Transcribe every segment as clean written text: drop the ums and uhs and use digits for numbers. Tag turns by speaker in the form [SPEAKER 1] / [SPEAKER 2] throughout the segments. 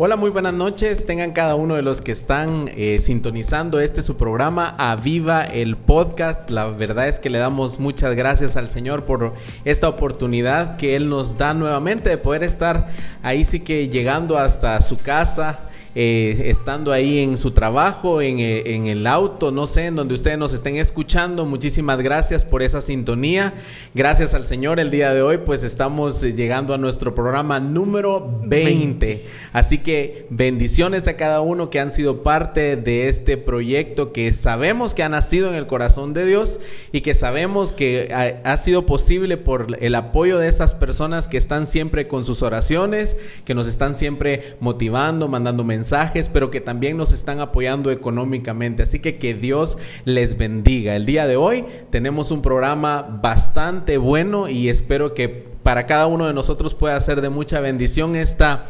[SPEAKER 1] Hola, muy buenas noches. Tengan cada uno de los que están sintonizando su programa Aviva el Podcast. La verdad es que le damos muchas gracias al Señor por esta oportunidad que Él nos da nuevamente de poder estar ahí, sí que llegando hasta su casa. Estando ahí en su trabajo, en el auto, no sé, en donde ustedes nos estén escuchando. Muchísimas gracias por esa sintonía. Gracias al Señor. El día de hoy pues estamos llegando a nuestro programa número 20. Así que bendiciones a cada uno que han sido parte de este proyecto que sabemos que ha nacido en el corazón de Dios y que sabemos que ha sido posible por el apoyo de esas personas que están siempre con sus oraciones, que nos están siempre motivando, mandando mensajes, pero que también nos están apoyando económicamente. Así que Dios les bendiga. El día de hoy tenemos un programa bastante bueno y espero que para cada uno de nosotros pueda ser de mucha bendición esta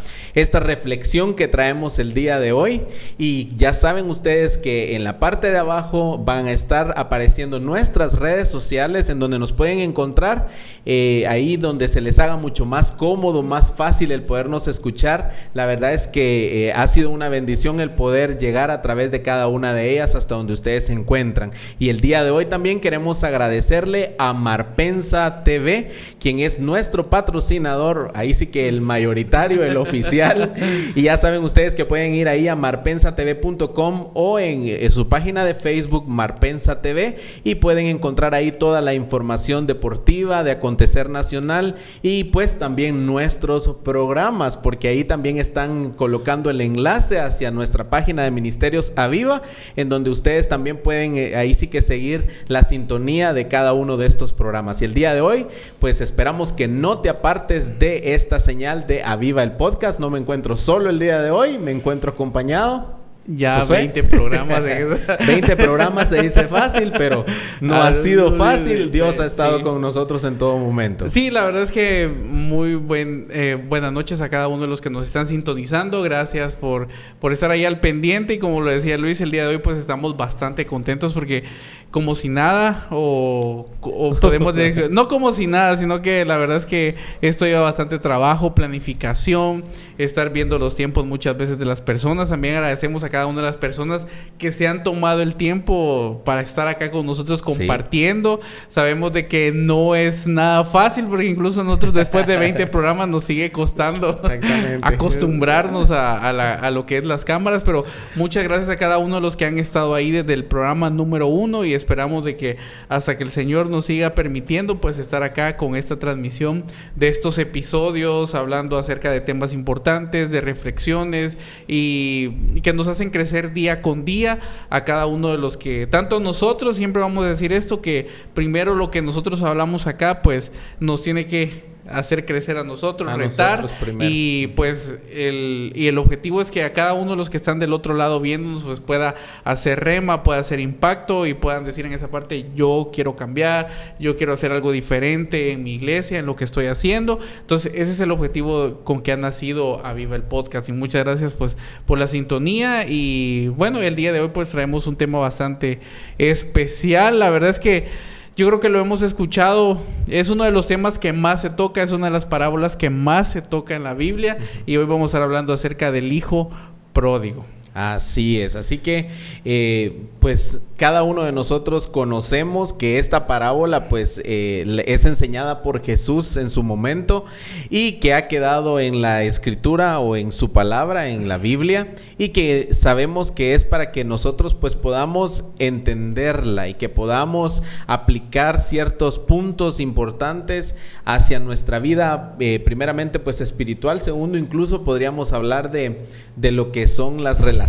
[SPEAKER 1] reflexión que traemos el día de hoy. Y ya saben ustedes que en la parte de abajo van a estar apareciendo nuestras redes sociales en donde nos pueden encontrar, ahí donde se les haga mucho más cómodo, más fácil el podernos escuchar. La verdad es que ha sido una bendición el poder llegar a través de cada una de ellas hasta donde ustedes se encuentran. Y el día de hoy también queremos agradecerle a Marpensa TV, quien es nuestro patrocinador, ahí sí que el mayoritario, el oficial. Y ya saben ustedes que pueden ir ahí a marpensatv.com o en su página de Facebook Marpensa TV y pueden encontrar ahí toda la información deportiva de acontecer nacional y pues también nuestros programas, porque ahí también están colocando el enlace hacia nuestra página de Ministerios Aviva, en donde ustedes también pueden ahí sí que seguir la sintonía de cada uno de estos programas. Y el día de hoy pues esperamos que no te apartes de esta señal de Aviva el Podcast. No me encuentro solo el día de hoy, me encuentro acompañado.
[SPEAKER 2] Ya, Josué. 20 programas.
[SPEAKER 1] 20 programas se dice fácil, pero no ha sido fácil. Dios ha estado con nosotros en todo momento.
[SPEAKER 2] Sí, la verdad es que muy buenas noches a cada uno de los que nos están sintonizando. Gracias por estar ahí al pendiente. Y como lo decía Luis, el día de hoy pues estamos bastante contentos porque como si nada, o podemos decir, no como si nada, sino que la verdad es que esto lleva bastante trabajo, planificación, estar viendo los tiempos muchas veces de las personas. También agradecemos a cada una de las personas que se han tomado el tiempo para estar acá con nosotros compartiendo. Sí. Sabemos de que no es nada fácil, porque incluso nosotros después de 20 programas nos sigue costando acostumbrarnos a lo que es las cámaras, pero muchas gracias a cada uno de los que han estado ahí desde el programa número 1 y esperamos de que hasta que el Señor nos siga permitiendo pues estar acá con esta transmisión de estos episodios, hablando acerca de temas importantes, de reflexiones y que nos hacen crecer día con día a cada uno de los que, tanto nosotros, siempre vamos a decir esto, que primero lo que nosotros hablamos acá pues nos tiene que hacer crecer a nosotros, retar, y pues el objetivo es que a cada uno de los que están del otro lado viéndonos pues pueda hacer rema, pueda hacer impacto y puedan decir en esa parte: yo quiero cambiar, yo quiero hacer algo diferente en mi iglesia, en lo que estoy haciendo. Entonces ese es el objetivo con que ha nacido Aviva el Podcast. Y muchas gracias pues por la sintonía. Y bueno, el día de hoy pues traemos un tema bastante especial. La verdad es que yo creo que lo hemos escuchado, es uno de los temas que más se toca, es una de las parábolas que más se toca en la Biblia, y hoy vamos a estar hablando acerca del hijo pródigo.
[SPEAKER 1] Así es, así que pues cada uno de nosotros conocemos que esta parábola pues es enseñada por Jesús en su momento y que ha quedado en la escritura o en su palabra, en la Biblia, y que sabemos que es para que nosotros pues podamos entenderla y que podamos aplicar ciertos puntos importantes hacia nuestra vida, primeramente pues espiritual, segundo incluso podríamos hablar de lo que son las relaciones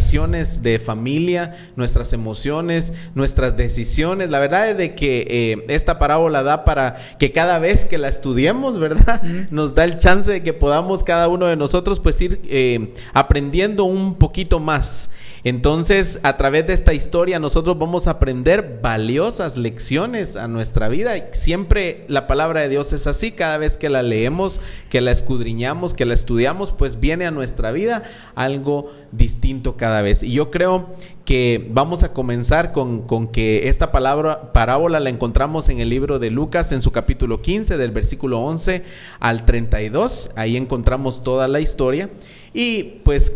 [SPEAKER 1] de familia, nuestras emociones, nuestras decisiones. La verdad es de que esta parábola da para que cada vez que la estudiemos, ¿verdad? Nos da el chance de que podamos cada uno de nosotros pues ir aprendiendo un poquito más. Entonces, a través de esta historia nosotros vamos a aprender valiosas lecciones a nuestra vida. Siempre la palabra de Dios es así. Cada vez que la leemos, que la escudriñamos, que la estudiamos, pues viene a nuestra vida algo distinto cada vez. Y yo creo que vamos a comenzar con que esta parábola la encontramos en el libro de Lucas, en su capítulo 15, del versículo 11 al 32. Ahí encontramos toda la historia. Y pues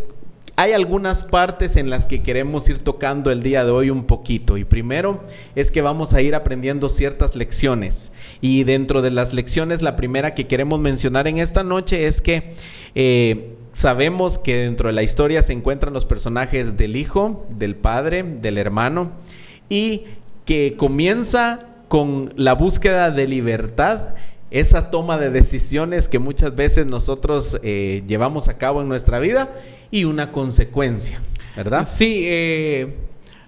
[SPEAKER 1] hay algunas partes en las que queremos ir tocando el día de hoy un poquito. Y primero es que vamos a ir aprendiendo ciertas lecciones. Y dentro de las lecciones, la primera que queremos mencionar en esta noche es que sabemos que dentro de la historia se encuentran los personajes del hijo, del padre, del hermano, y que comienza con la búsqueda de libertad, esa toma de decisiones que muchas veces nosotros llevamos a cabo en nuestra vida y una consecuencia, ¿verdad?
[SPEAKER 2] Sí,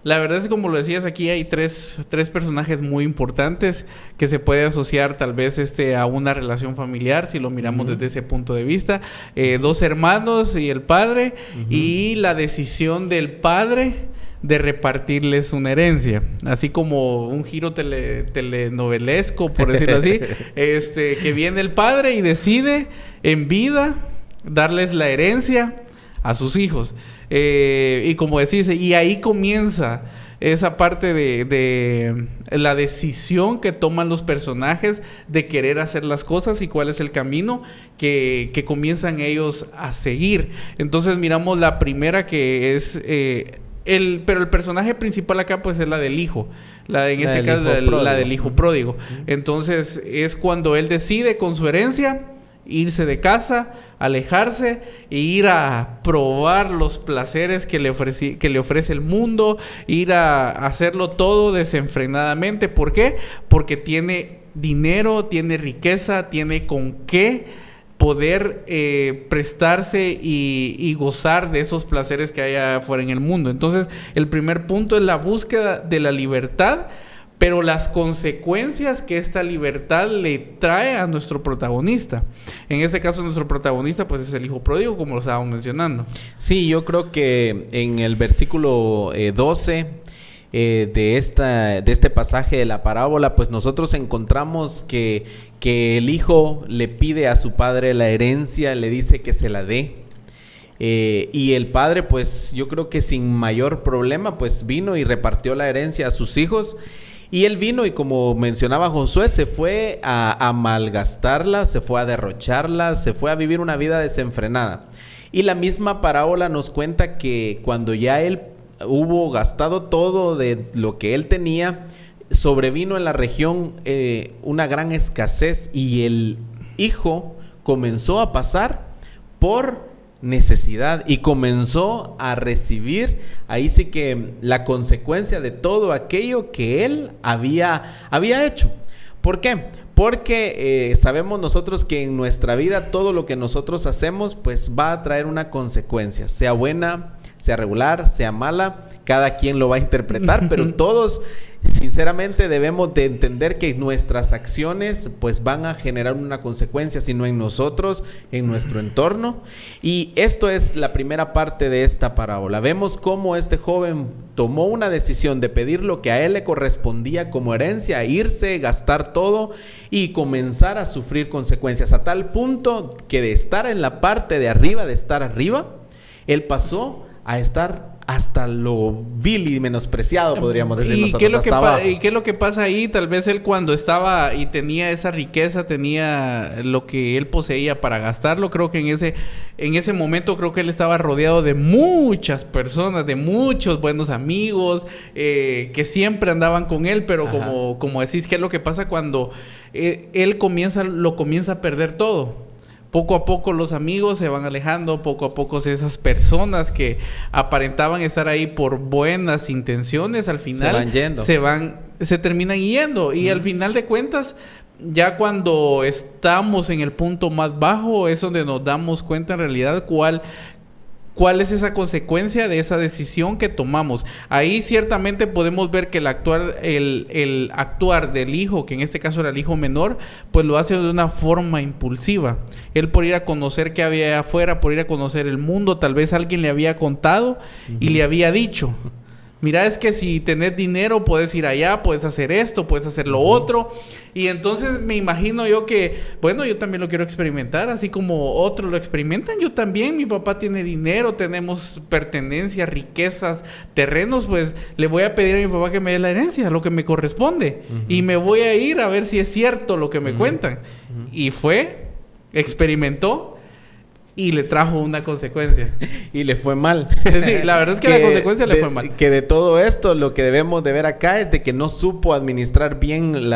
[SPEAKER 2] la verdad es que como lo decías aquí hay tres personajes muy importantes que se puede asociar tal vez a una relación familiar si lo miramos desde ese punto de vista. Dos hermanos y el padre y la decisión del padre de repartirles una herencia, así como un giro telenovelesco, por decirlo así, que viene el padre y decide en vida darles la herencia a sus hijos. Y como decís, y ahí comienza esa parte de la decisión que toman los personajes de querer hacer las cosas y cuál es el camino que comienzan ellos a seguir. Entonces miramos la primera que es... pero el personaje principal acá pues es la del hijo. La del hijo pródigo. Entonces es cuando él decide con su herencia irse de casa, alejarse e ir a probar los placeres que le ofrece el mundo, ir a hacerlo todo desenfrenadamente. ¿Por qué? Porque tiene dinero, tiene riqueza, tiene con qué poder prestarse y gozar de esos placeres que hay afuera en el mundo. Entonces, el primer punto es la búsqueda de la libertad, pero las consecuencias que esta libertad le trae a nuestro protagonista. En este caso, nuestro protagonista, pues, es el hijo pródigo, como lo estábamos mencionando. Sí, yo creo que en el versículo 12... de este pasaje de la parábola, pues nosotros encontramos que el hijo le pide a su padre la herencia, le dice que se la dé. Y el padre, pues yo creo que sin mayor problema, pues vino y repartió la herencia a sus hijos. Y él vino y, como mencionaba Josué, se fue a malgastarla, se fue a derrocharla, se fue a vivir una vida desenfrenada. Y la misma parábola nos cuenta que cuando ya él hubo gastado todo de lo que él tenía, sobrevino en la región una gran escasez y el hijo comenzó a pasar por necesidad y comenzó a recibir ahí sí que la consecuencia de todo aquello que él había hecho. ¿Por qué? Porque sabemos nosotros que en nuestra vida todo lo que nosotros hacemos pues va a traer una consecuencia, sea buena, sea regular, sea mala, cada quien lo va a interpretar, pero todos sinceramente debemos de entender que nuestras acciones pues van a generar una consecuencia, si no en nosotros, en nuestro entorno. Y esto es la primera parte de esta parábola. Vemos cómo este joven tomó una decisión de pedir lo que a él le correspondía como herencia, irse, gastar todo y comenzar a sufrir consecuencias, a tal punto que de estar en la parte de arriba, él pasó a estar hasta lo vil y menospreciado, podríamos decir nosotros, hasta abajo. ¿Y qué es lo que pasa ahí? Tal vez él cuando estaba y tenía esa riqueza, tenía lo que él poseía para gastarlo, creo que en ese momento creo que él estaba rodeado de muchas personas, de muchos buenos amigos, que siempre andaban con él, pero como decís, ¿qué es lo que pasa cuando él lo comienza a perder todo? Poco a poco los amigos se van alejando, poco a poco esas personas que aparentaban estar ahí por buenas intenciones, al final
[SPEAKER 1] se van yendo.
[SPEAKER 2] Se terminan yendo. Y al final de cuentas, ya cuando estamos en el punto más bajo, es donde nos damos cuenta en realidad cuál es esa consecuencia de esa decisión que tomamos. Ahí ciertamente podemos ver que el actuar del hijo, que en este caso era el hijo menor, pues lo hace de una forma impulsiva. Él, por ir a conocer qué había afuera, por ir a conocer el mundo, tal vez alguien le había contado y le había dicho: mira, es que si tenés dinero puedes ir allá, puedes hacer esto, puedes hacer lo otro. Y entonces me imagino yo que, bueno, yo también lo quiero experimentar, así como otros lo experimentan, yo también. Mi papá tiene dinero, tenemos pertenencias, riquezas, terrenos, pues le voy a pedir a mi papá que me dé la herencia, lo que me corresponde. Y me voy a ir a ver si es cierto lo que me cuentan. Y experimentó. y le trajo una consecuencia.
[SPEAKER 1] Y le fue mal.
[SPEAKER 2] Sí, la verdad es que la consecuencia le fue mal.
[SPEAKER 1] Que de todo esto lo que debemos de ver acá es de que no supo administrar bien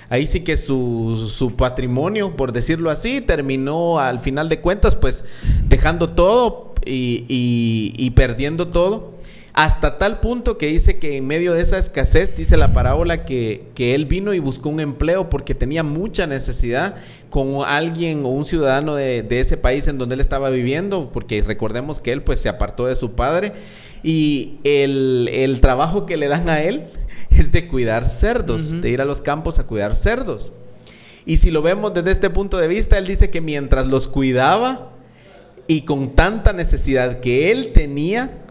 [SPEAKER 1] ahí sí que su patrimonio, por decirlo así, terminó al final de cuentas pues dejando todo y perdiendo todo. Hasta tal punto que dice que en medio de esa escasez, dice la parábola, que él vino y buscó un empleo porque tenía mucha necesidad con alguien o un ciudadano de ese país en donde él estaba viviendo, porque recordemos que él pues se apartó de su padre, y el trabajo que le dan a él es de cuidar cerdos, de ir a los campos a cuidar cerdos. Y si lo vemos desde este punto de vista, él dice que mientras los cuidaba y con tanta necesidad que él tenía,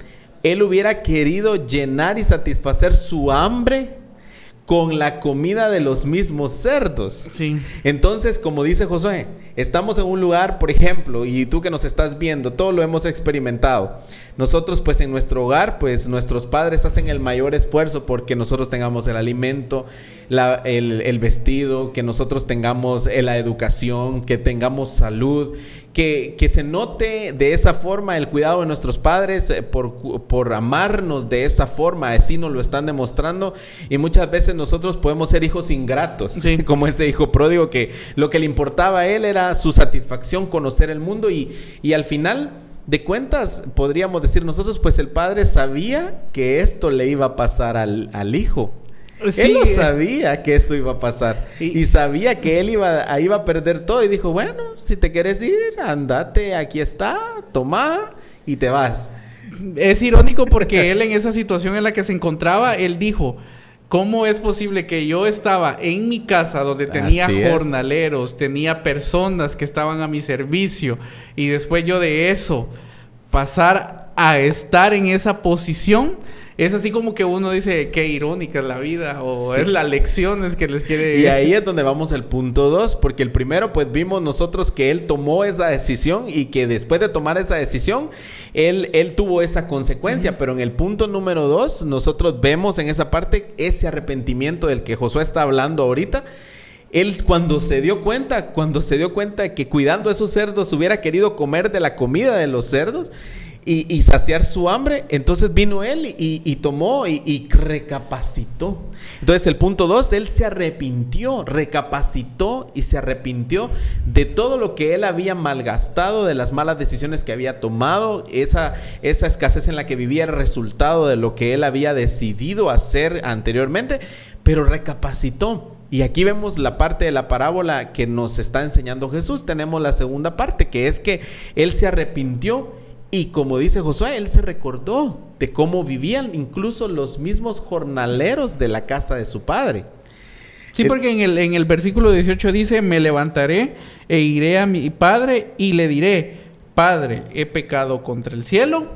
[SPEAKER 1] él hubiera querido llenar y satisfacer su hambre con la comida de los mismos cerdos.
[SPEAKER 2] Sí.
[SPEAKER 1] Entonces, como dice Josué, estamos en un lugar, por ejemplo, y tú que nos estás viendo, todo lo hemos experimentado. Nosotros, pues, en nuestro hogar, pues, nuestros padres hacen el mayor esfuerzo porque nosotros tengamos el alimento, el vestido, que nosotros tengamos la educación, que tengamos salud, que se note de esa forma el cuidado de nuestros padres por amarnos de esa forma, así nos lo están demostrando, y muchas veces nosotros podemos ser hijos ingratos, sí, como ese hijo pródigo que lo que le importaba a él era su satisfacción, conocer el mundo, y al final de cuentas podríamos decir nosotros, pues el padre sabía que esto le iba a pasar al hijo. Sí. Él lo sabía que eso iba a pasar y sabía que él iba a perder todo, y dijo, bueno, si te quieres ir, andate, aquí está, toma y te vas.
[SPEAKER 2] Es irónico porque él en esa situación en la que se encontraba, él dijo, ¿cómo es posible que yo estaba en mi casa donde tenía jornaleros, tenía personas que estaban a mi servicio, y después yo de eso pasar a estar en esa posición? Es así como que uno dice, qué irónica es la vida, o sí, es las lecciones que les quiere...
[SPEAKER 1] Y ahí es donde vamos al punto 2, porque el primero, pues vimos nosotros que él tomó esa decisión, y que después de tomar esa decisión, él tuvo esa consecuencia. Pero en el punto número 2, nosotros vemos en esa parte ese arrepentimiento del que Josué está hablando ahorita. Él cuando se dio cuenta de que cuidando a esos cerdos hubiera querido comer de la comida de los cerdos, y saciar su hambre, entonces vino él y tomó y recapacitó. Entonces el punto 2, él se arrepintió, recapacitó y se arrepintió de todo lo que él había malgastado, de las malas decisiones que había tomado. Esa escasez en la que vivía era resultado de lo que él había decidido hacer anteriormente, pero recapacitó. Y aquí vemos la parte de la parábola que nos está enseñando Jesús. Tenemos la segunda parte, que es que él se arrepintió. Y como dice Josué, él se recordó de cómo vivían incluso los mismos jornaleros de la casa de su padre.
[SPEAKER 2] Sí, porque en el versículo 18 dice, me levantaré e iré a mi padre y le diré, Padre, he pecado contra el cielo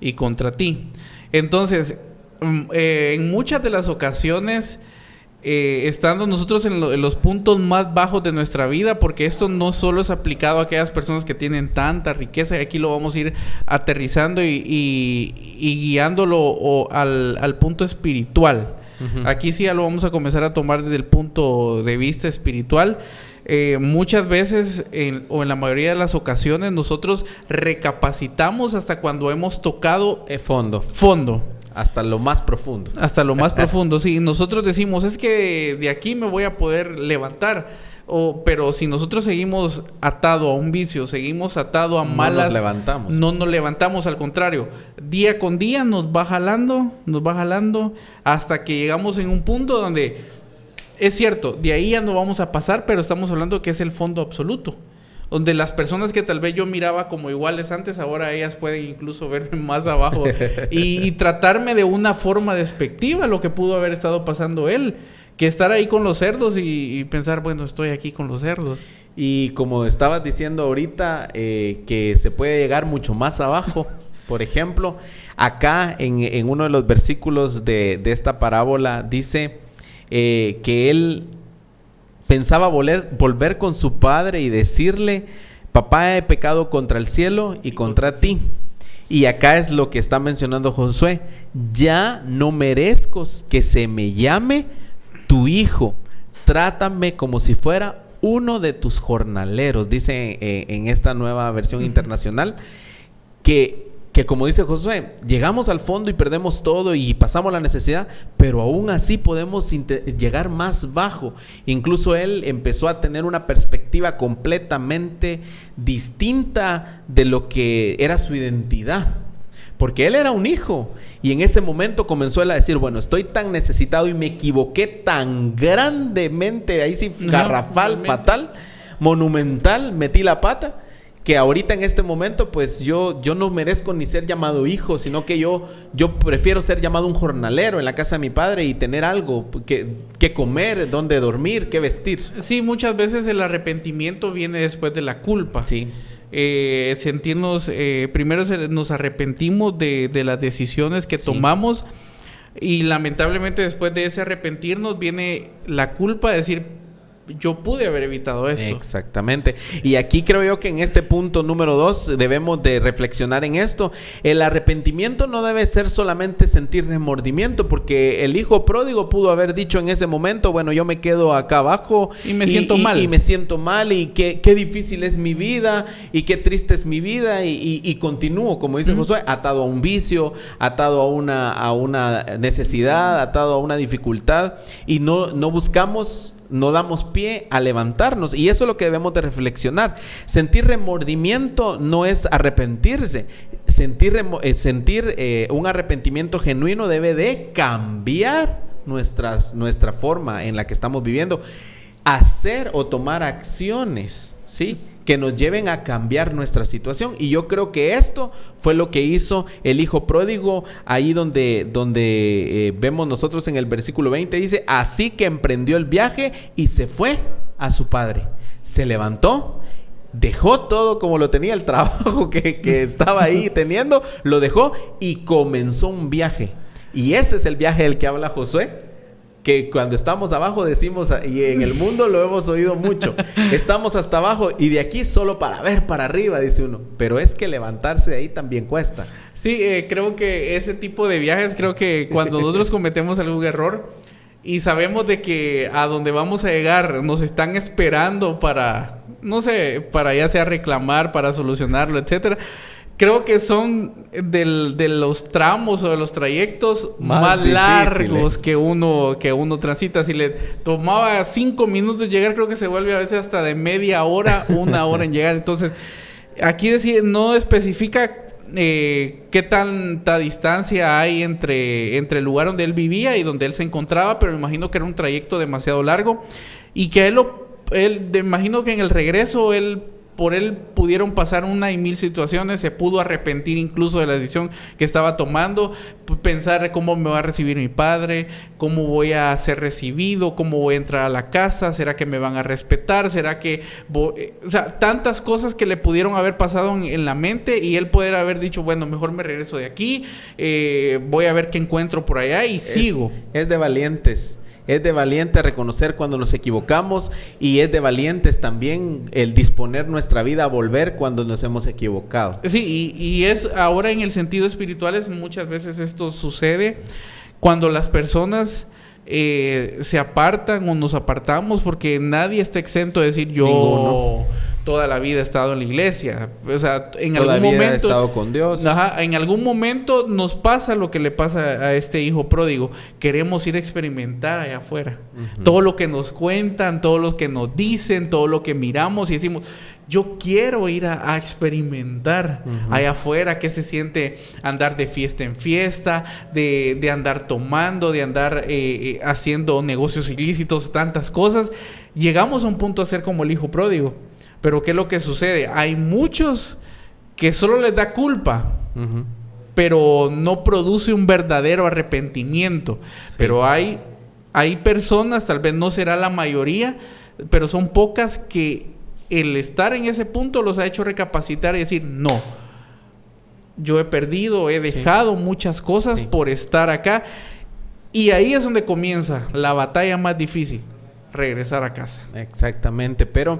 [SPEAKER 2] y contra ti. Entonces, en muchas de las ocasiones, estando nosotros en los puntos más bajos de nuestra vida, porque esto no solo es aplicado a aquellas personas que tienen tanta riqueza, y aquí lo vamos a ir aterrizando y guiándolo al punto espiritual. Uh-huh. Aquí sí ya lo vamos a comenzar a tomar desde el punto de vista espiritual. Muchas veces o en la mayoría de las ocasiones nosotros recapacitamos hasta cuando hemos tocado fondo.
[SPEAKER 1] Hasta lo más profundo.
[SPEAKER 2] Hasta lo más profundo, sí. Nosotros decimos, es que de aquí me voy a poder levantar. Pero si nosotros seguimos atado a un vicio, seguimos atado a malas... No nos levantamos, al contrario. Día con día nos va jalando, hasta que llegamos en un punto donde... Es cierto, de ahí ya no vamos a pasar, pero estamos hablando que es el fondo absoluto. Donde las personas que tal vez yo miraba como iguales antes, ahora ellas pueden incluso verme más abajo y tratarme de una forma despectiva, lo que pudo haber estado pasando él, que estar ahí con los cerdos y pensar, bueno, estoy aquí con los cerdos.
[SPEAKER 1] Y como estabas diciendo ahorita, que se puede llegar mucho más abajo. Por ejemplo, acá en uno de los versículos de esta parábola dice que él... pensaba volver con su padre y decirle, papá, he pecado contra el cielo y contra ti. Y acá es lo que está mencionando Josué, ya no merezco que se me llame tu hijo, trátame como si fuera uno de tus jornaleros, dice en esta nueva versión internacional, que como dice Josué, llegamos al fondo y perdemos todo y pasamos la necesidad, pero aún así podemos llegar más bajo. Incluso él empezó a tener una perspectiva completamente distinta de lo que era su identidad. Porque él era un hijo y en ese momento comenzó él a decir, bueno, estoy tan necesitado y me equivoqué tan grandemente, ahí sí, garrafal, fatal, monumental, metí la pata, que ahorita en este momento pues yo no merezco ni ser llamado hijo, sino que yo prefiero ser llamado un jornalero en la casa de mi padre y tener algo que comer, donde dormir, que vestir.
[SPEAKER 2] Sí, muchas veces el arrepentimiento viene después de la culpa.
[SPEAKER 1] Sí.
[SPEAKER 2] Sentirnos, primero nos arrepentimos de las decisiones que tomamos y lamentablemente después de ese arrepentirnos viene la culpa de decir, yo pude haber evitado esto.
[SPEAKER 1] Exactamente. Y aquí creo yo que en este punto número 2 debemos de reflexionar en esto. El arrepentimiento no debe ser solamente sentir remordimiento, porque el hijo pródigo pudo haber dicho en ese momento, bueno, yo me quedo acá abajo
[SPEAKER 2] y me siento mal.
[SPEAKER 1] Y me siento mal y qué difícil es mi vida y qué triste es mi vida y continúo, como dice Josué, atado a un vicio, atado a una necesidad, atado a una dificultad y no damos pie a levantarnos. Y eso es lo que debemos de reflexionar. Sentir remordimiento no es arrepentirse. Sentir un arrepentimiento genuino debe de cambiar nuestra forma en la que estamos viviendo. Hacer o tomar acciones, ¿sí?, que nos lleven a cambiar nuestra situación. Y yo creo que esto fue lo que hizo el hijo pródigo, ahí donde vemos nosotros en el versículo 20, dice, así que emprendió el viaje y se fue a su padre. Se levantó, dejó todo como lo tenía, el trabajo que estaba ahí teniendo, lo dejó y comenzó un viaje. Y ese es el viaje del que habla Josué, que cuando estamos abajo decimos, y en el mundo lo hemos oído mucho, estamos hasta abajo y de aquí solo para ver para arriba, dice uno, pero es que levantarse de ahí también cuesta.
[SPEAKER 2] Sí, creo que ese tipo de viajes, creo que cuando nosotros cometemos algún error y sabemos de que a donde vamos a llegar nos están esperando para, no sé, para ya sea reclamar, para solucionarlo, etcétera. Creo que son de los tramos o de los trayectos más largos que uno transita. Si le tomaba 5 minutos llegar, creo que se vuelve a veces hasta de media hora, 1 hora en llegar. Entonces, aquí no especifica qué tanta distancia hay entre el lugar donde él vivía y donde él se encontraba, pero me imagino que era un trayecto demasiado largo y que me imagino que en el regreso por él pudieron pasar 1 y 1000 situaciones, se pudo arrepentir incluso de la decisión que estaba tomando, pensar cómo me va a recibir mi padre, cómo voy a ser recibido, cómo voy a entrar a la casa, será que me van a respetar, será que o sea, tantas cosas que le pudieron haber pasado en la mente y él poder haber dicho, bueno, mejor me regreso de aquí, voy a ver qué encuentro por allá y sigo.
[SPEAKER 1] Es de valientes. Es de valientes reconocer cuando nos equivocamos y es de valientes también el disponer nuestra vida a volver cuando nos hemos equivocado.
[SPEAKER 2] Sí, y es ahora en el sentido espiritual, muchas veces esto sucede cuando las personas se apartan o nos apartamos, porque nadie está exento de decir yo toda la vida he estado en la iglesia. O sea, en algún momento
[SPEAKER 1] he estado con Dios.
[SPEAKER 2] Ajá, en algún momento nos pasa lo que le pasa a este hijo pródigo. Queremos ir a experimentar allá afuera. Todo lo que nos cuentan, todo lo que nos dicen, todo lo que miramos y decimos, yo quiero ir a experimentar allá afuera, qué se siente andar de fiesta en fiesta, de andar tomando, de andar haciendo negocios ilícitos, tantas cosas. Llegamos a un punto a ser como el hijo pródigo. Pero ¿qué es lo que sucede? Hay muchos que solo les da culpa, pero no produce un verdadero arrepentimiento. Sí. Pero hay personas, tal vez no será la mayoría, pero son pocas que el estar en ese punto los ha hecho recapacitar y decir, no, yo he perdido, he dejado muchas cosas por estar acá. Y ahí es donde comienza la batalla más difícil, regresar a casa.
[SPEAKER 1] Exactamente, pero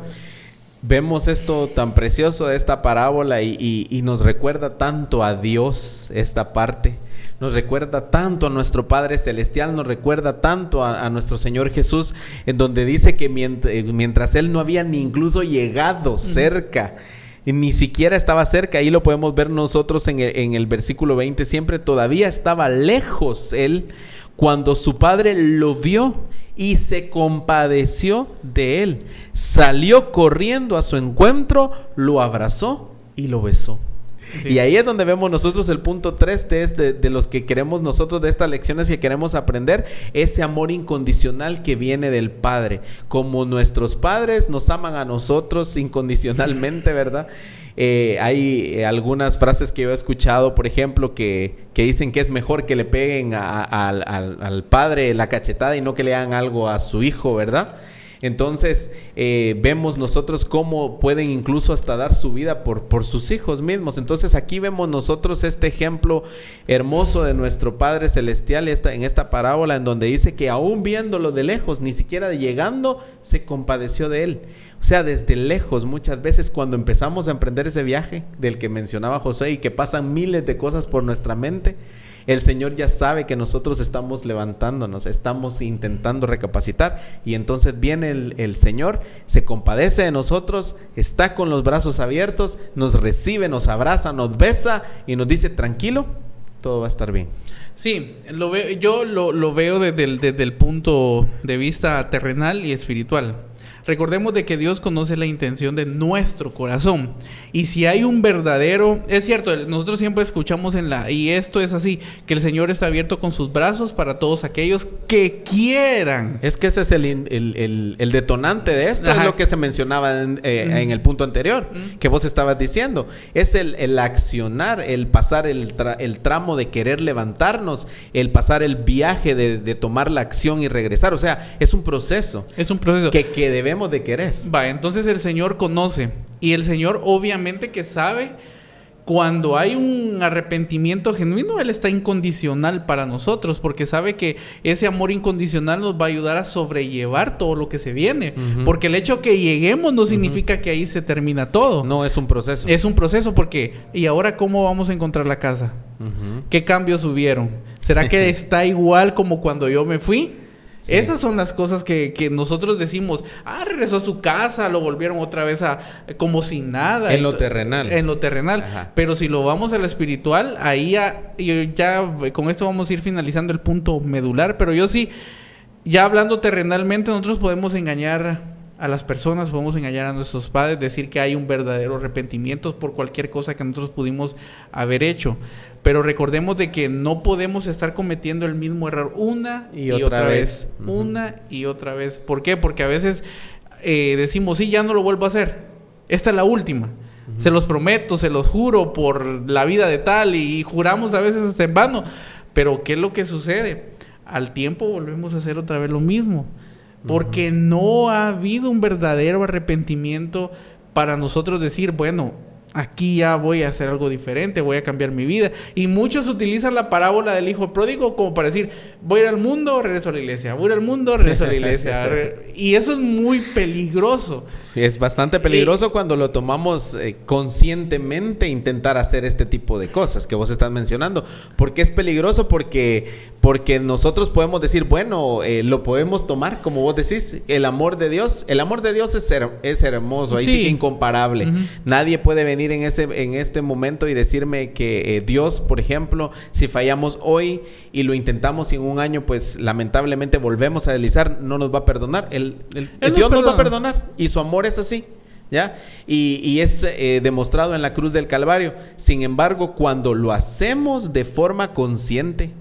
[SPEAKER 1] vemos esto tan precioso de esta parábola y nos recuerda tanto a Dios esta parte. Nos recuerda tanto a nuestro Padre Celestial, nos recuerda tanto a nuestro Señor Jesús, en donde dice que mientras Él no había ni incluso llegado cerca, ni siquiera estaba cerca. Ahí lo podemos ver nosotros en el versículo 20. Siempre todavía estaba lejos Él cuando su Padre lo vio y se compadeció de Él. Salió corriendo a su encuentro, lo abrazó y lo besó. Sí. Y ahí es donde vemos nosotros el punto 3 de los que queremos nosotros, de estas lecciones que queremos aprender, ese amor incondicional que viene del Padre. Como nuestros padres nos aman a nosotros incondicionalmente, ¿verdad? Hay algunas frases que yo he escuchado, por ejemplo, que dicen que es mejor que le peguen al padre la cachetada y no que le hagan algo a su hijo, ¿verdad? Entonces vemos nosotros cómo pueden incluso hasta dar su vida por sus hijos mismos. Entonces aquí vemos nosotros este ejemplo hermoso de nuestro Padre Celestial en esta parábola, en donde dice que aún viéndolo de lejos, ni siquiera llegando, se compadeció de él. O sea, desde lejos, muchas veces cuando empezamos a emprender ese viaje del que mencionaba José y que pasan miles de cosas por nuestra mente, el Señor ya sabe que nosotros estamos levantándonos, estamos intentando recapacitar, y entonces viene el Señor, se compadece de nosotros, está con los brazos abiertos, nos recibe, nos abraza, nos besa y nos dice: tranquilo, todo va a estar bien.
[SPEAKER 2] Sí, yo lo veo desde el punto de vista terrenal y espiritual. Recordemos de que Dios conoce la intención de nuestro corazón. Y si hay un verdadero... Es cierto, nosotros siempre escuchamos y esto es así, que el Señor está abierto con sus brazos para todos aquellos que quieran.
[SPEAKER 1] Es que ese es el detonante de esto. Ajá. Es lo que se mencionaba en el punto anterior, que vos estabas diciendo. Es el accionar, el pasar el tramo de querer levantarnos, el pasar el viaje de tomar la acción y regresar. O sea, es un proceso.
[SPEAKER 2] Es un proceso.
[SPEAKER 1] Que debemos de querer.
[SPEAKER 2] Va, entonces el Señor conoce, y el Señor obviamente que sabe cuando hay un arrepentimiento genuino. Él está incondicional para nosotros, porque sabe que ese amor incondicional nos va a ayudar a sobrellevar todo lo que se viene. Porque el hecho que lleguemos no significa que ahí se termina todo.
[SPEAKER 1] No, es un proceso.
[SPEAKER 2] Es un proceso, porque ¿y ahora cómo vamos a encontrar la casa? ¿Qué cambios hubieron? ¿Será que está igual como cuando yo me fui? Sí. Esas son las cosas que nosotros decimos: regresó a su casa, lo volvieron otra vez como sin nada.
[SPEAKER 1] En lo terrenal.
[SPEAKER 2] En lo terrenal.
[SPEAKER 1] Ajá.
[SPEAKER 2] Pero si lo vamos a lo espiritual, ahí ya con esto vamos a ir finalizando el punto medular. Pero yo sí, ya hablando terrenalmente, nosotros podemos engañar a las personas, podemos engañar a nuestros padres, decir que hay un verdadero arrepentimiento por cualquier cosa que nosotros pudimos haber hecho. Pero recordemos de que no podemos estar cometiendo el mismo error una y otra vez. Una y otra vez. ¿Por qué? Porque a veces decimos: sí, ya no lo vuelvo a hacer. Esta es la última. Se los prometo, se los juro por la vida de tal, y juramos a veces hasta en vano. Pero ¿qué es lo que sucede? Al tiempo volvemos a hacer otra vez lo mismo. Porque no ha habido un verdadero arrepentimiento para nosotros decir: bueno, aquí ya voy a hacer algo diferente, voy a cambiar mi vida. Y muchos utilizan la parábola del hijo pródigo como para decir: voy a ir al mundo, regreso a la iglesia. Voy a ir al mundo, regreso a la iglesia. Y eso es muy peligroso.
[SPEAKER 1] Es bastante peligroso cuando lo tomamos conscientemente, intentar hacer este tipo de cosas que vos estás mencionando. ¿Por qué es peligroso? Porque nosotros podemos decir: bueno, lo podemos tomar, como vos decís, el amor de Dios. El amor de Dios es hermoso, ahí sí que incomparable. Nadie puede venir en este momento y decirme que Dios, por ejemplo, si fallamos hoy y lo intentamos y en un año, pues lamentablemente volvemos a deslizar, no nos va a perdonar. Dios nos va a perdonar, y su amor es así, ¿ya? Y es demostrado en la cruz del Calvario. Sin embargo, cuando lo hacemos de forma consciente,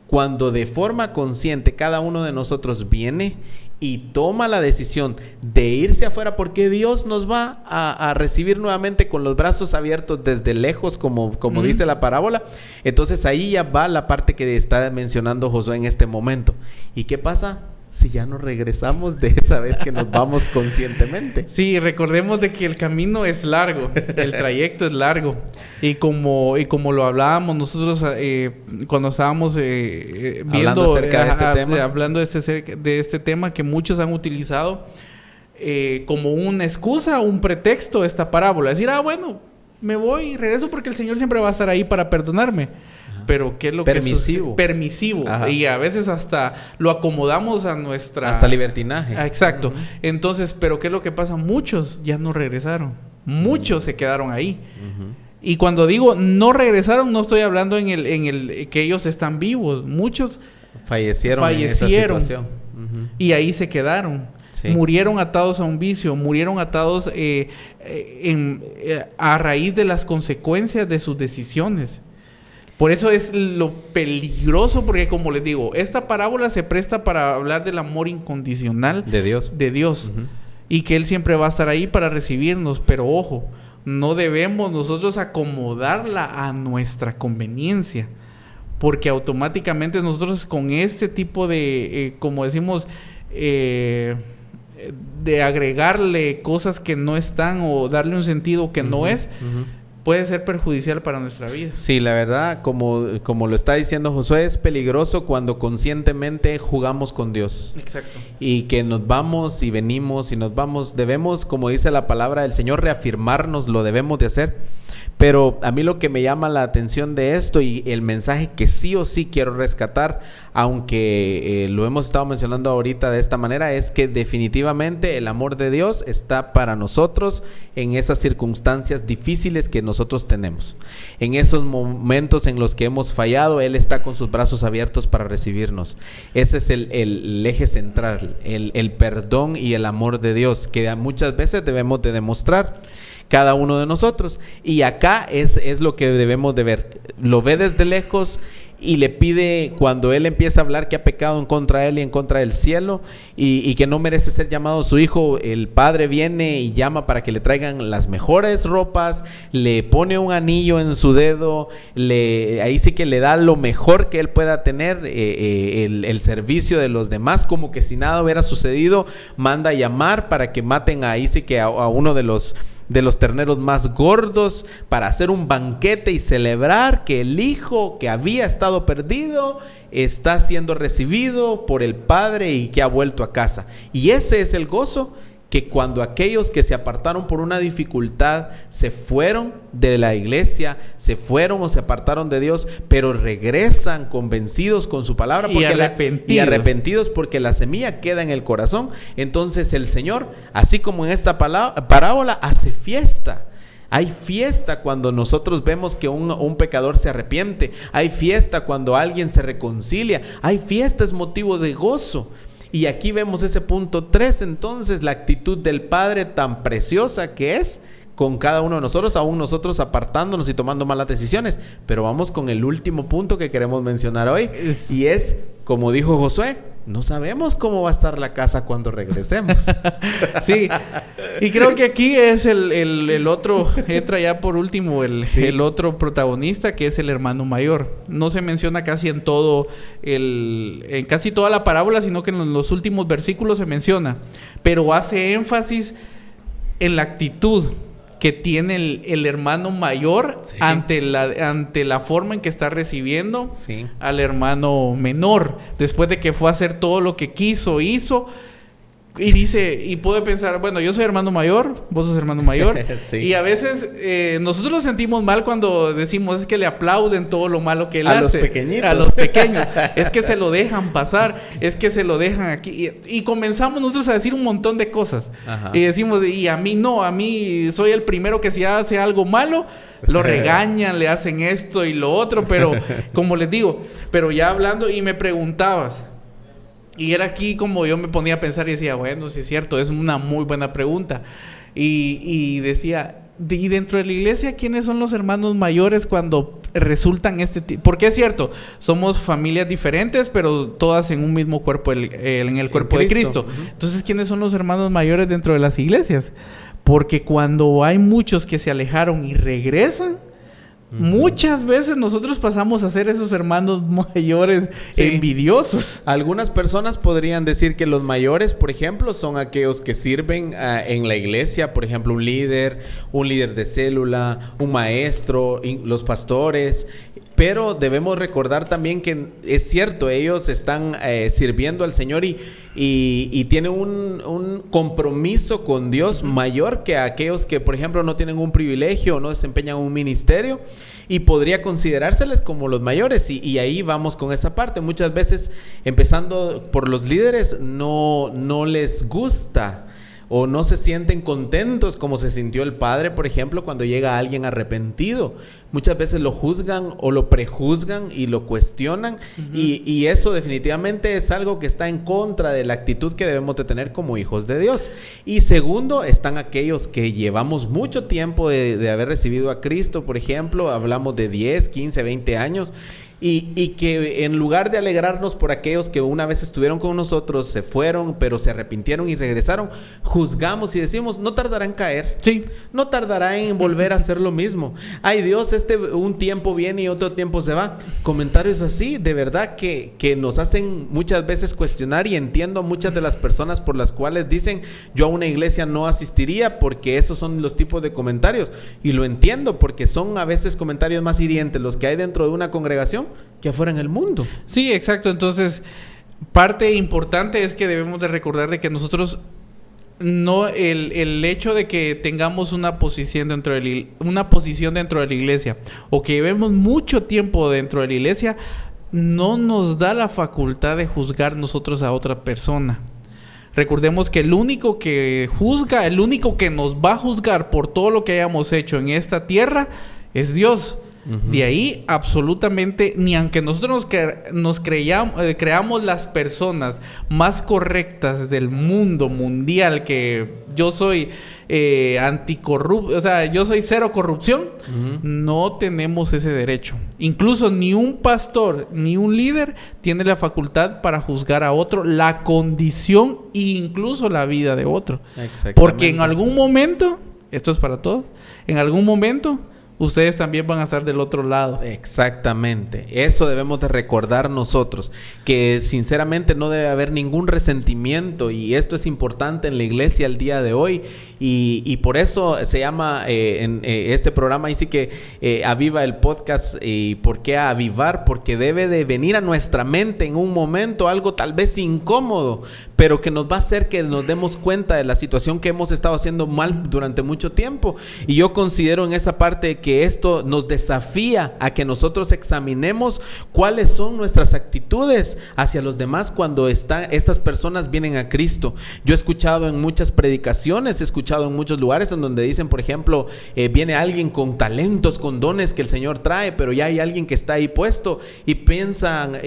[SPEAKER 1] cuando de forma consciente cada uno de nosotros viene y toma la decisión de irse afuera, porque Dios nos va a recibir nuevamente con los brazos abiertos desde lejos, como dice la parábola. Entonces ahí ya va la parte que está mencionando Josué en este momento. ¿Y qué pasa si ya no regresamos de esa vez que nos vamos conscientemente?
[SPEAKER 2] Sí, recordemos de que el camino es largo, el trayecto es largo. Y como lo hablábamos nosotros cuando estábamos viendo,
[SPEAKER 1] hablando acerca de este tema,
[SPEAKER 2] hablando de este tema que muchos han utilizado, como una excusa, un pretexto esta parábola. Decir, bueno, me voy y regreso porque el Señor siempre va a estar ahí para perdonarme. Ajá. Pero ¿qué es lo
[SPEAKER 1] permisivo.
[SPEAKER 2] que permisivo. Ajá. Y a veces hasta lo acomodamos a nuestra...
[SPEAKER 1] Hasta libertinaje.
[SPEAKER 2] Exacto. Uh-huh. Entonces, ¿pero qué es lo que pasa? Muchos ya no regresaron. Muchos se quedaron ahí. Uh-huh. Y cuando digo no regresaron, no estoy hablando en el que ellos están vivos. Muchos
[SPEAKER 1] fallecieron en esa situación.
[SPEAKER 2] Uh-huh. Y ahí se quedaron. Sí. Murieron atados a un vicio, murieron atados a raíz de las consecuencias de sus decisiones. Por eso es lo peligroso, porque como les digo, esta parábola se presta para hablar del amor incondicional
[SPEAKER 1] de Dios.
[SPEAKER 2] Uh-huh. Y que Él siempre va a estar ahí para recibirnos. Pero ojo, no debemos nosotros acomodarla a nuestra conveniencia, porque automáticamente nosotros con este tipo de, como decimos, de agregarle cosas que no están o darle un sentido que no es, puede ser perjudicial para nuestra vida.
[SPEAKER 1] Sí, la verdad, como lo está diciendo Josué, es peligroso cuando conscientemente jugamos con Dios.
[SPEAKER 2] Exacto.
[SPEAKER 1] Y que nos vamos y venimos y nos vamos. Debemos, como dice la palabra del Señor, reafirmarnos, lo debemos de hacer. Pero a mí lo que me llama la atención de esto y el mensaje que sí o sí quiero rescatar, aunque lo hemos estado mencionando ahorita de esta manera, es que definitivamente el amor de Dios está para nosotros en esas circunstancias difíciles que nosotros tenemos. En esos momentos en los que hemos fallado, Él está con sus brazos abiertos para recibirnos. Ese es el eje central, el perdón y el amor de Dios, que muchas veces debemos de demostrar cada uno de nosotros. Y acá es lo que debemos de ver. Lo ve desde lejos y le pide, cuando él empieza a hablar que ha pecado en contra de él y en contra del cielo y que no merece ser llamado su hijo, el padre viene y llama para que le traigan las mejores ropas, le pone un anillo en su dedo, ahí sí que le da lo mejor que él pueda tener, el servicio de los demás, como que si nada hubiera sucedido. Manda a llamar para que maten ahí sí que a uno de los terneros más gordos, para hacer un banquete y celebrar que el hijo que había estado perdido está siendo recibido por el padre y que ha vuelto a casa. Y ese es el gozo, que cuando aquellos que se apartaron por una dificultad se fueron de la iglesia, se fueron o se apartaron de Dios, pero regresan convencidos con su palabra
[SPEAKER 2] y
[SPEAKER 1] arrepentidos porque la semilla queda en el corazón. Entonces el Señor, así como en esta parábola, hace fiesta. Hay fiesta cuando nosotros vemos que un pecador se arrepiente. Hay fiesta cuando alguien se reconcilia. Hay fiesta, es motivo de gozo. Y aquí vemos ese punto 3, entonces, la actitud del Padre tan preciosa que es con cada uno de nosotros, aún nosotros apartándonos y tomando malas decisiones. Pero vamos con el último punto que queremos mencionar hoy, y es, como dijo Josué, no sabemos cómo va a estar la casa cuando regresemos.
[SPEAKER 2] Sí, y creo que aquí es el otro, entra ya por último el otro protagonista, que es el hermano mayor. No se menciona casi en casi toda la parábola, sino que en los últimos versículos se menciona, pero hace énfasis en la actitud que tiene el hermano mayor ante la forma en que está recibiendo al hermano menor, después de que fue a hacer todo lo que hizo, y dice, y puede pensar, bueno, yo soy hermano mayor, vos sos hermano mayor, y a veces nosotros nos sentimos mal cuando decimos, es que le aplauden todo lo malo que él hace. A los pequeños, es que se lo dejan pasar, es que se lo dejan aquí, y comenzamos nosotros a decir un montón de cosas. Ajá. Y decimos, y a mí no, a mí soy el primero que si hace algo malo, lo regañan, le hacen esto y lo otro, pero como les digo, pero ya hablando, y me preguntabas, y era aquí como yo me ponía a pensar y decía, bueno, sí es cierto, es una muy buena pregunta. Y decía, y dentro de la iglesia, ¿quiénes son los hermanos mayores cuando resultan porque es cierto, somos familias diferentes, pero todas en un mismo cuerpo, en el cuerpo de Cristo. Uh-huh. Entonces, ¿quiénes son los hermanos mayores dentro de las iglesias? Porque cuando hay muchos que se alejaron y regresan, Muchas veces nosotros pasamos a ser esos hermanos mayores envidiosos.
[SPEAKER 1] Algunas personas podrían decir que los mayores, por ejemplo, son aquellos que sirven en la iglesia, por ejemplo, un líder de célula, un maestro, los pastores. Pero debemos recordar también que es cierto, ellos están sirviendo al Señor y tienen un compromiso con Dios mayor que aquellos que, por ejemplo, no tienen un privilegio o no desempeñan un ministerio, y podría considerárseles como los mayores, y ahí vamos con esa parte. Muchas veces, empezando por los líderes, no les gusta o no se sienten contentos como se sintió el padre, por ejemplo, cuando llega alguien arrepentido. Muchas veces lo juzgan o lo prejuzgan y lo cuestionan, y eso definitivamente es algo que está en contra de la actitud que debemos de tener como hijos de Dios. Y segundo, están aquellos que llevamos mucho tiempo de haber recibido a Cristo, por ejemplo, hablamos de 10, 15, 20 años, y que en lugar de alegrarnos por aquellos que una vez estuvieron con nosotros, se fueron, pero se arrepintieron y regresaron, juzgamos y decimos, no tardará en caer.
[SPEAKER 2] Sí.
[SPEAKER 1] No tardará en volver a hacer lo mismo. Ay, Dios, un tiempo viene y otro tiempo se va. Comentarios así, de verdad que nos hacen muchas veces cuestionar, y entiendo a muchas de las personas por las cuales dicen, yo a una iglesia no asistiría, porque esos son los tipos de comentarios. Y lo entiendo, porque son a veces comentarios más hirientes los que hay dentro de una congregación que afuera en el mundo.
[SPEAKER 2] Sí, exacto. Entonces, parte importante es que debemos de recordar de que nosotros no, el hecho de que tengamos una posición dentro de la iglesia, o que llevemos mucho tiempo dentro de la iglesia, no nos da la facultad de juzgar nosotros a otra persona. Recordemos que el único que juzga, el único que nos va a juzgar por todo lo que hayamos hecho en esta tierra, es Dios. De ahí, absolutamente, ni aunque nosotros creamos las personas más correctas del mundo mundial, que yo soy anticorrupto, o sea, yo soy cero corrupción, no tenemos ese derecho. Incluso ni un pastor ni un líder tiene la facultad para juzgar a otro, la condición e incluso la vida de otro. Porque en algún momento, esto es para todos, en algún momento ustedes también van a estar del otro lado.
[SPEAKER 1] Exactamente. Eso debemos de recordar nosotros, que sinceramente no debe haber ningún resentimiento, y esto es importante en la iglesia el día de hoy, y por eso se llama en este programa dice que aviva el podcast. ¿Y por qué avivar? Porque debe de venir a nuestra mente en un momento algo tal vez incómodo, pero que nos va a hacer que nos demos cuenta de la situación que hemos estado haciendo mal durante mucho tiempo. Y yo considero en esa parte que esto nos desafía a que nosotros examinemos cuáles son nuestras actitudes hacia los demás cuando estas personas vienen a Cristo. Yo he escuchado en muchas predicaciones, he escuchado en muchos lugares en donde dicen, por ejemplo, viene alguien con talentos, con dones que el Señor trae, pero ya hay alguien que está ahí puesto, y piensan,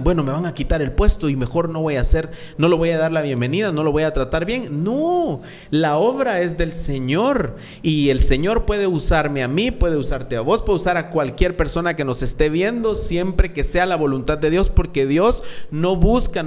[SPEAKER 1] bueno, me van a quitar el puesto y mejor no lo voy a dar la bienvenida, no lo voy a tratar bien. No, la obra es del Señor, y el Señor puede usarme a mí, puede usarte a vos, puede usar a cualquier persona que nos esté viendo, siempre que sea la voluntad de Dios, porque Dios no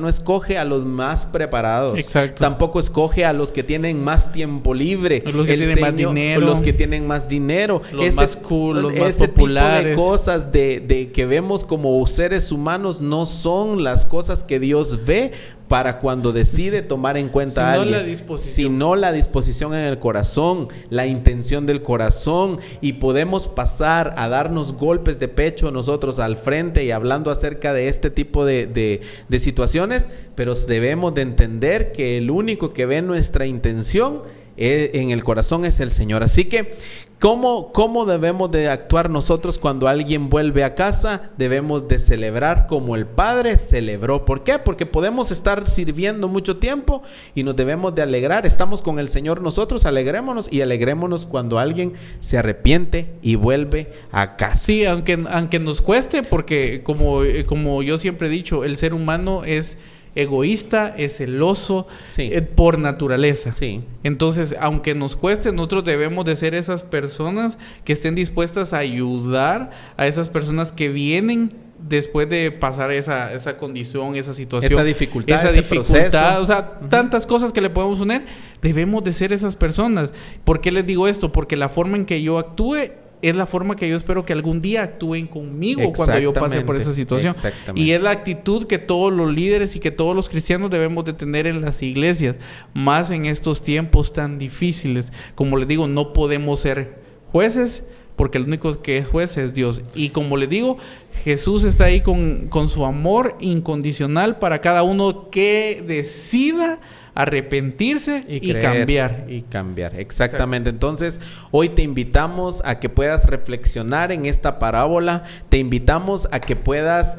[SPEAKER 1] escoge a los más preparados.
[SPEAKER 2] Exacto.
[SPEAKER 1] Tampoco escoge a los que tienen más tiempo libre,
[SPEAKER 2] los que tienen más dinero,
[SPEAKER 1] los que tienen más dinero,
[SPEAKER 2] los más cool, los más
[SPEAKER 1] ese
[SPEAKER 2] populares.
[SPEAKER 1] Tipo de cosas de que vemos como seres humanos no son las cosas que Dios ve para cuando decide tomar en cuenta a alguien, sino la disposición en el corazón, la intención del corazón. Y podemos pasar a darnos golpes de pecho nosotros al frente y hablando acerca de este tipo de situaciones, pero debemos de entender que el único que ve nuestra intención en el corazón es el Señor. Así que ¿cómo debemos de actuar nosotros cuando alguien vuelve a casa? Debemos de celebrar como el Padre celebró. ¿Por qué? Porque podemos estar sirviendo mucho tiempo y nos debemos de alegrar. Estamos con el Señor nosotros, alegrémonos cuando alguien se arrepiente y vuelve a casa.
[SPEAKER 2] Sí, aunque nos cueste, porque como yo siempre he dicho, el ser humano es egoísta, es celoso,
[SPEAKER 1] sí,
[SPEAKER 2] por naturaleza.
[SPEAKER 1] Sí.
[SPEAKER 2] Entonces, aunque nos cueste, nosotros debemos de ser esas personas que estén dispuestas a ayudar a esas personas que vienen después de pasar esa condición, esa situación,
[SPEAKER 1] esa dificultad, proceso.
[SPEAKER 2] O sea, tantas cosas que le podemos unir. Debemos de ser esas personas. ¿Por qué les digo esto? Porque la forma en que yo actúe es la forma que yo espero que algún día actúen conmigo cuando yo pase por esa situación. Y es la actitud que todos los líderes y que todos los cristianos debemos de tener en las iglesias, más en estos tiempos tan difíciles. Como les digo, no podemos ser jueces, porque el único que es juez es Dios. Y como les digo, Jesús está ahí con su amor incondicional para cada uno que decida arrepentirse y cambiar.
[SPEAKER 1] Y cambiar, exactamente. Entonces, hoy te invitamos a que puedas reflexionar en esta parábola. Te invitamos a que puedas,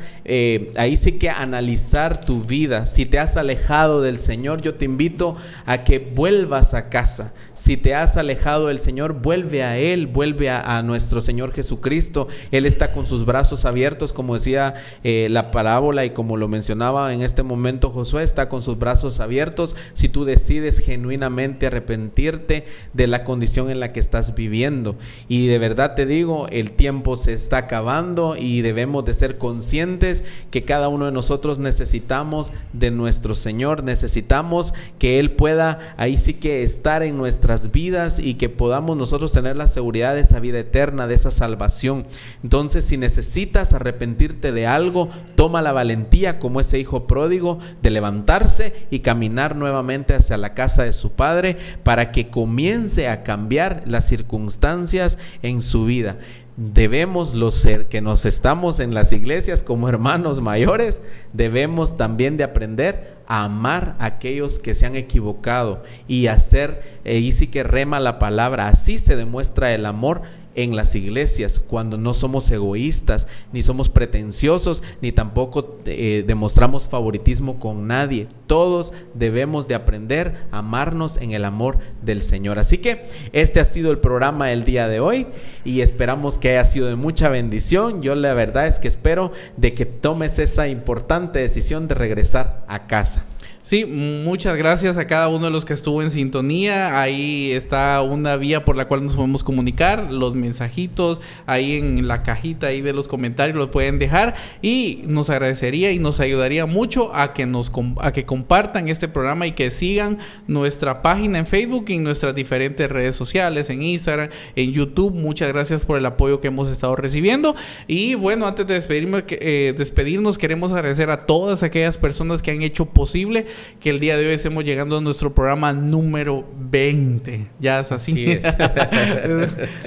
[SPEAKER 1] ahí sí que analizar tu vida. Si te has alejado del Señor, yo te invito a que vuelvas a casa. Si te has alejado del Señor, vuelve a Él, vuelve a nuestro Señor Jesucristo. Él está con sus brazos abiertos, como decía la parábola y como lo mencionaba en este momento Josué, está con sus brazos abiertos. Si tú decides genuinamente arrepentirte de la condición en la que estás viviendo. Y de verdad te digo, el tiempo se está acabando y debemos de ser conscientes que cada uno de nosotros necesitamos de nuestro Señor, necesitamos que Él pueda ahí sí que estar en nuestras vidas y que podamos nosotros tener la seguridad de esa vida eterna, de esa salvación. Entonces, si necesitas arrepentirte de algo, toma la valentía como ese hijo pródigo de levantarse y caminar nuevamente hacia la casa de su padre para que comience a cambiar las circunstancias en su vida. Debemos los que nos estamos en las iglesias como hermanos mayores, debemos también de aprender a amar a aquellos que se han equivocado y hacer, y sí que rema la palabra, así se demuestra el amor en las iglesias, cuando no somos egoístas, ni somos pretenciosos, ni tampoco demostramos favoritismo con nadie. Todos debemos de aprender a amarnos en el amor del Señor. Así que este ha sido el programa del día de hoy y esperamos que haya sido de mucha bendición. Yo la verdad es que espero de que tomes esa importante decisión de regresar a casa.
[SPEAKER 2] Sí, muchas gracias a cada uno de los que estuvo en sintonía. Ahí está una vía por la cual nos podemos comunicar, los mensajitos, ahí en la cajita ahí de los comentarios los pueden dejar y nos agradecería y nos ayudaría mucho a que compartan este programa y que sigan nuestra página en Facebook y en nuestras diferentes redes sociales, en Instagram, en YouTube. Muchas gracias por el apoyo que hemos estado recibiendo. Y bueno, antes de despedirnos, queremos agradecer a todas aquellas personas que han hecho posible que el día de hoy estemos llegando a nuestro programa número 20. Ya es así. Es.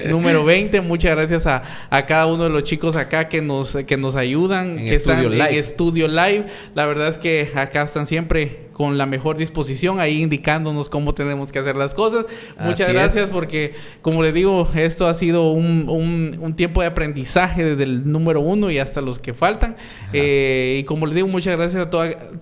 [SPEAKER 2] Número 20. Muchas gracias a cada uno de los chicos acá que nos ayudan, que están en Estudio Live. La verdad es que acá están siempre con la mejor disposición, ahí indicándonos cómo tenemos que hacer las cosas. Muchas gracias porque, como les digo, esto ha sido un tiempo de aprendizaje desde el número 1 y hasta los que faltan. Y como les digo, muchas gracias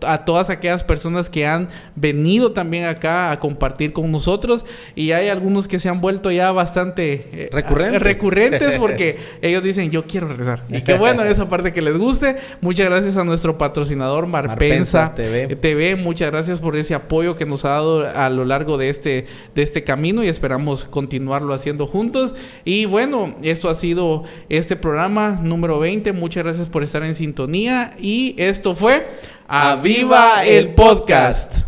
[SPEAKER 2] a todas aquellas personas que han venido también acá a compartir con nosotros. Y hay algunos que se han vuelto ya bastante recurrentes porque ellos dicen, yo quiero regresar. Y qué bueno esa parte que les guste. Muchas gracias a nuestro patrocinador Marpensa TV. Muchas gracias por ese apoyo que nos ha dado a lo largo de este camino y esperamos continuarlo haciendo juntos. Y bueno, esto ha sido este programa número 20. Muchas gracias por estar en sintonía y esto fue
[SPEAKER 1] ¡Aviva el Podcast!